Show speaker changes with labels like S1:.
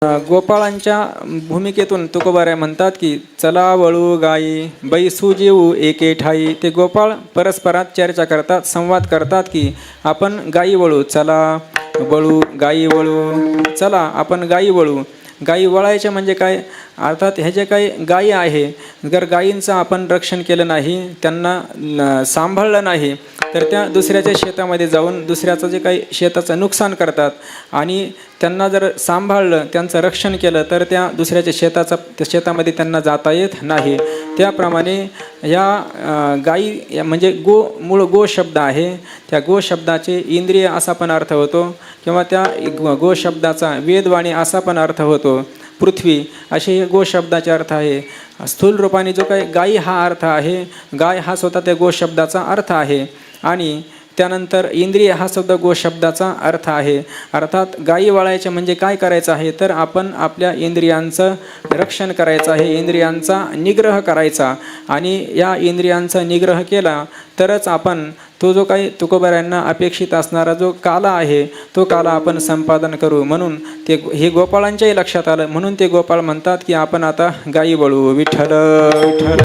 S1: गोपाळांच्या भूमिकेतून तुकोबाराय म्हणतात की चला वळू गाई बैसू जेऊ एके ठाई. ते गोपाळ परस्परात चर्चा करतात, संवाद करतात की आपण गाई वळू, चला वळू गाई वळू, चला आपण गाई वळू. गाई वळायचे म्हणजे काय, अर्थात ह्या जे काही गायी आहे, जर गायींचं आपण रक्षण केलं नाही, त्यांना सांभाळलं नाही, तर त्या दुसऱ्याच्या शेतामध्ये जाऊन दुसऱ्याचं जे काही शेताचं नुकसान करतात. आणि त्यांना जर सांभाळलं, त्यांचं रक्षण केलं, तर त्या दुसऱ्याच्या शेतामध्ये त्यांना जाता येत नाही. त्याप्रमाणे या गायी म्हणजे मूळ गो शब्द आहे, त्या गो शब्दाचे इंद्रिय असा पण अर्थ होतो, किंवा त्या गो शब्दाचा वेदवाणी असा पण अर्थ होतो. पृथ्वी असे गो शब्दाचे अर्थ आहे. स्थूल रूपाने जो काही गायी हा अर्थ आहे, गाय हा स्वतः त्या गो शब्दाचा अर्थ आहे. आणि त्यानंतर इंद्रिय हा सुद्धा गो शब्दाचा अर्थ आहे. अर्थात गायी वळायचे म्हणजे काय करायचं आहे, तर आपण आपल्या इंद्रियांचं रक्षण करायचं आहे, इंद्रियांचा निग्रह करायचा. आणि या इंद्रियांचा निग्रह केला तरच आपण तो जो काही तुकोबारायांना अपेक्षित असणारा जो काला आहे, तो काला आपण संपादन करू. म्हणून हे गोपाळांच्याही लक्षात आलं, म्हणून ते गोपाळ म्हणतात की आपण आता गायी वळू. विठ्ठल विठ्ठल.